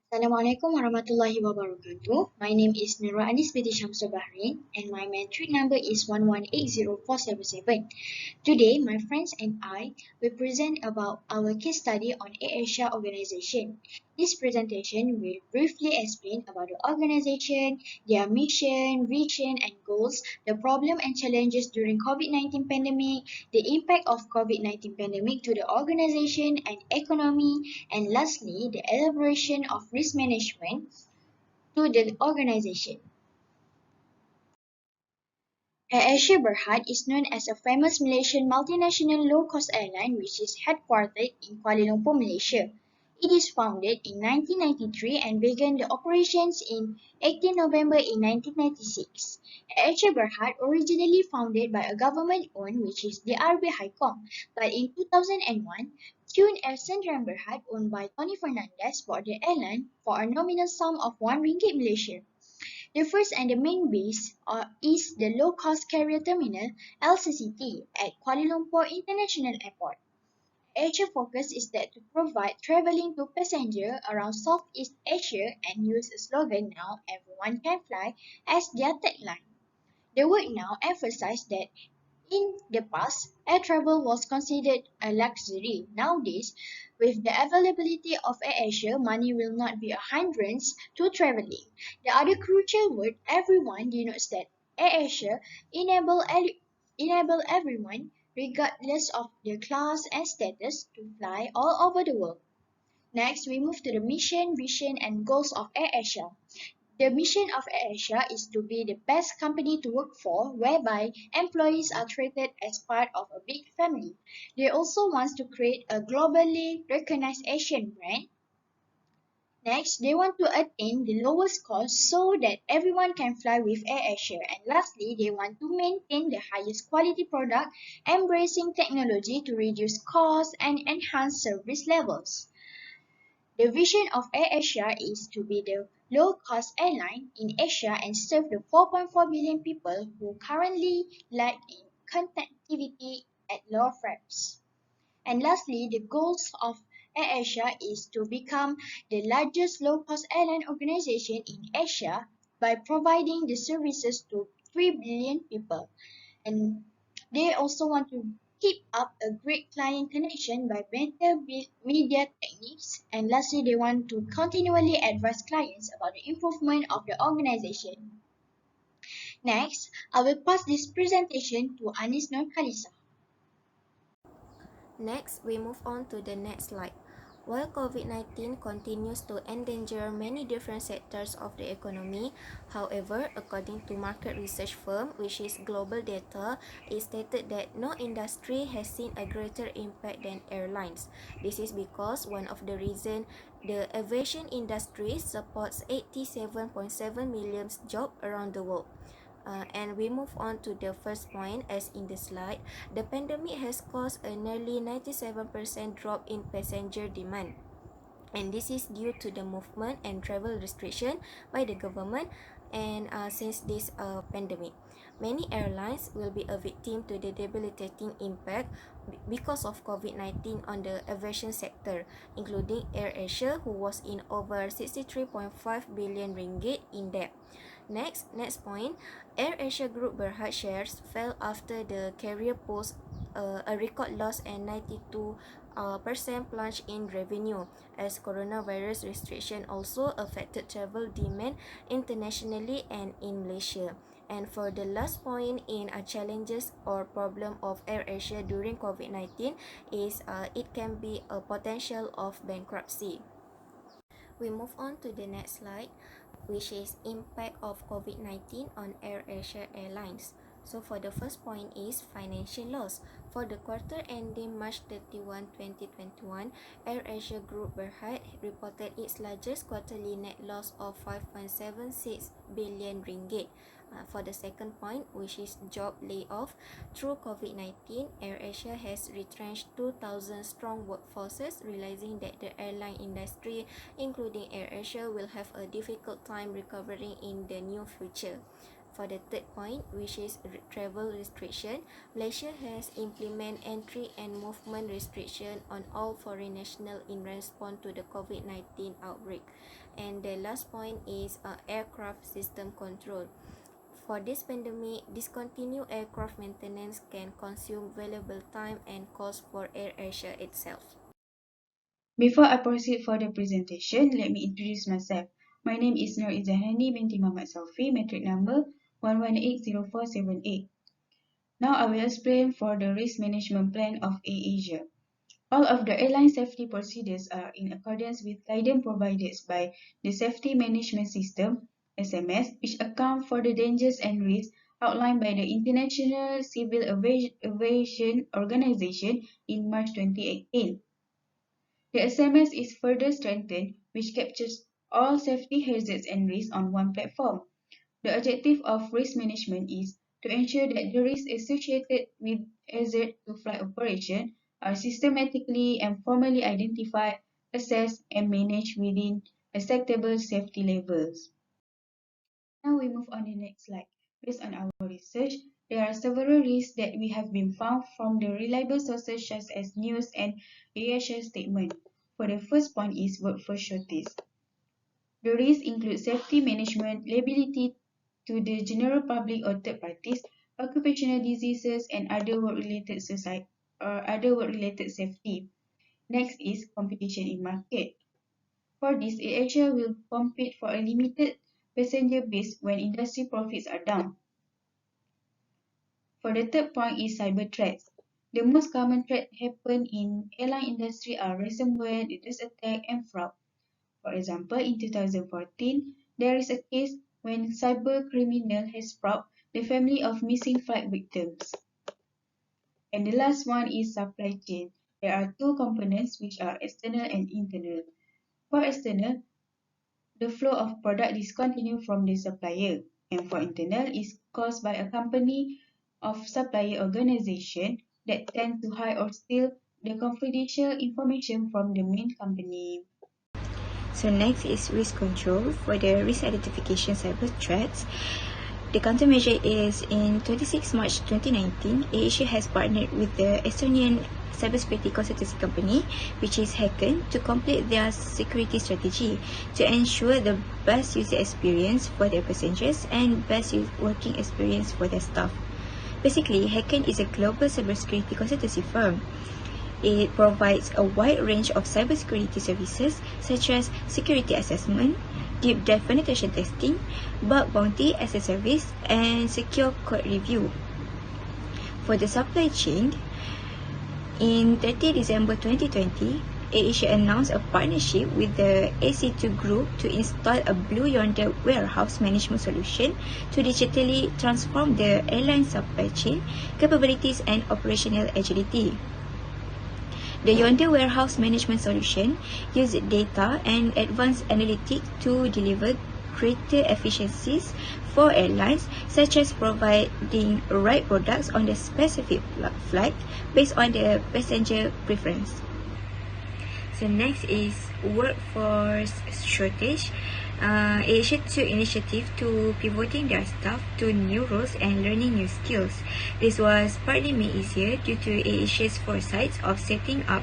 Assalamualaikum warahmatullahi wabarakatuh. My name is Nurul Binti Shamshul Bharin and my metric number is 1180477. Today, my friends and I will present about our case study on AirAsia organization. This presentation will briefly explain about the organization, their mission, vision and goals, the problem and challenges during COVID-19 pandemic, the impact of COVID-19 pandemic to the organization and economy, and lastly, the elaboration of risk management to the organization. AirAsia Berhad is known as a famous Malaysian multinational low-cost airline which is headquartered in Kuala Lumpur, Malaysia. It is founded in 1993 and began the operations in 18 November in 1996. AirAsia Berhad originally founded by a government-owned which is the RB Highcom, but in 2001, Tune Air Sdn Berhad owned by Tony Fernandez bought the airline for a nominal sum of 1 ringgit Malaysia. The first and the main base is the low-cost carrier terminal (LCCT) at Kuala Lumpur International Airport. Asia focus is that to provide travelling to passengers around Southeast Asia and use a slogan "Now everyone can fly" as their tagline. The word "now" emphasizes that in the past, air travel was considered a luxury. Nowadays, with the availability of AirAsia, money will not be a hindrance to traveling. The other crucial word, everyone, denotes that AirAsia enable everyone, regardless of their class and status, to fly all over the world. Next, we move to the mission, vision, and goals of AirAsia. The mission of AirAsia is to be the best company to work for, whereby employees are treated as part of a big family. They also want to create a globally recognized Asian brand. Next, they want to attain the lowest cost so that everyone can fly with AirAsia. And lastly, they want to maintain the highest quality product, embracing technology to reduce costs and enhance service levels. The vision of AirAsia is to be the low-cost airline in Asia and serve the 4.4 billion people who currently lack in connectivity at low fares. And lastly, the goals of AirAsia is to become the largest low-cost airline organization in Asia by providing the services to 3 billion people. And they also want to keep up a great client connection by better media techniques. And lastly, they want to continually advise clients about the improvement of the organization. Next, I will pass this presentation to Anis Nur Khalisah. Next, we move on to the next slide. While COVID-19 continues to endanger many different sectors of the economy, however, according to market research firm, which is Global Data, it stated that no industry has seen a greater impact than airlines. This is because one of the reasons the aviation industry supports 87.7 million jobs around the world. And we move on to the first point as in the slide. The pandemic has caused a nearly 97% drop in passenger demand. And this is due to the movement and travel restriction by the government and since this pandemic. Many airlines will be a victim to the debilitating impact because of COVID-19 on the aviation sector, including AirAsia, who was in over 63.5 billion ringgit in debt. Next point, AirAsia Group Berhad shares fell after the carrier posted a record loss and 92% plunge in revenue as coronavirus restriction also affected travel demand internationally and in Malaysia. And for the last point in challenges or problem of AirAsia during COVID-19 is it can be a potential of bankruptcy. We move on to the next slide, which is impact of COVID-19 on AirAsia Airlines. So for the first point is financial loss. For the quarter ending March 31, 2021, AirAsia Group Berhad reported its largest quarterly net loss of 5.76 billion ringgit. For the second point, which is job layoff, through COVID-19, AirAsia has retrenched 2,000 strong workforces, realizing that the airline industry, including AirAsia, will have a difficult time recovering in the near future. For the third point, which is travel restriction, Malaysia has implemented entry and movement restriction on all foreign nationals in response to the COVID-19 outbreak. And the last point is aircraft system control. For this pandemic, discontinued aircraft maintenance can consume valuable time and cost for AirAsia itself. Before I proceed for the presentation, let me introduce myself. My name is Nurrizyan Binti Saufi, metric number 1180478. Now I will explain for the risk management plan of AirAsia. All of the airline safety procedures are in accordance with guidance provided by the Safety Management System (SMS), which account for the dangers and risks outlined by the International Civil Aviation Organization in March 2018. The SMS is further strengthened, which captures all safety hazards and risks on one platform. The objective of risk management is to ensure that the risks associated with hazard to flight operation are systematically and formally identified, assessed, and managed within acceptable safety levels. Now we move on to the next slide. Based on our research, there are several risks that we have been found from the reliable sources such as news and AirAsia statement. For the first point is workforce shortage. The risks include safety management, liability to the general public or third parties, occupational diseases, and other work-related safety. Next is competition in market. For this, AirAsia will compete for a limited passenger base when industry profits are down. For the third point is cyber threats. The most common threats happen in airline industry are ransomware, DDoS attack, and fraud. For example, in 2014, there is a case when cyber criminal has fraud the family of missing flight victims. And the last one is supply chain. There are two components which are external and internal. For external, the flow of product discontinued from the supplier, and for internal is caused by a company of supplier organization that tend to hide or steal the confidential information from the main company. So next is risk control. For the risk identification cyber threats, the countermeasure is in 26 March 2019, AirAsia has partnered with the Estonian cybersecurity consultancy company, which is Hanani, to complete their security strategy to ensure the best user experience for their passengers and best working experience for their staff. Basically, Hanani is a global cybersecurity consultancy firm. It provides a wide range of cybersecurity services such as security assessment, deep dive penetration testing, bug bounty as a service, and secure code review. For the supply chain, in 30 December 2020, AirAsia announced a partnership with the AC2 Group to install a Blue Yonder warehouse management solution to digitally transform the airline supply chain capabilities and operational agility. The Yonder warehouse management solution uses data and advanced analytics to deliver greater efficiencies for airlines, such as providing right products on the specific flight based on the passenger preference. So next is workforce shortage. AirAsia took initiative to pivoting their staff to new roles and learning new skills. This was partly made easier due to AirAsia's foresight of setting up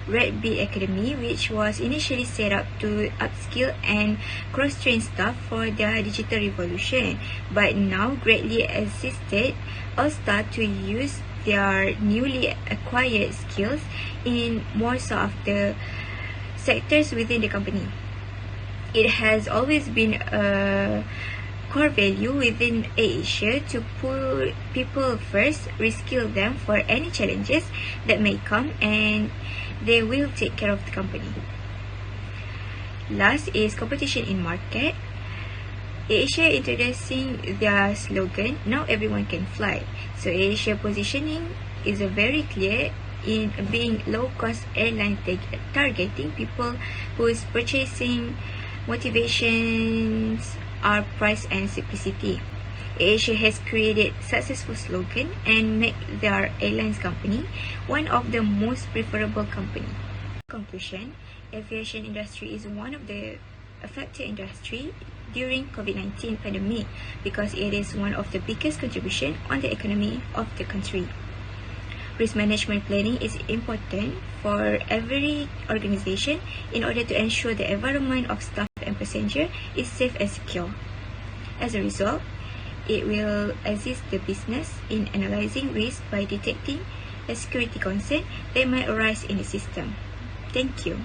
Red Bee Academy, which was initially set up to upskill and cross-train staff for their digital revolution, but now greatly assisted all staff to use their newly acquired skills in more of the sectors within the company. It has always been a core value within AirAsia to put people first, reskill them for any challenges that may come, and they will take care of the company. Last is competition in market. AirAsia introducing their slogan, "Now everyone can fly." So AirAsia positioning is very clear in being low-cost airline targeting people whose purchasing motivations are price and simplicity. AirAsia has created successful slogan and made their airlines company one of the most preferable company. Conclusion: aviation industry is one of the affected industry during COVID-19 pandemic because it is one of the biggest contribution on the economy of the country. Risk management planning is important for every organization in order to ensure the environment of staff and passenger is safe and secure. As a result, it will assist the business in analyzing risk by detecting a security concern that might arise in the system. Thank you.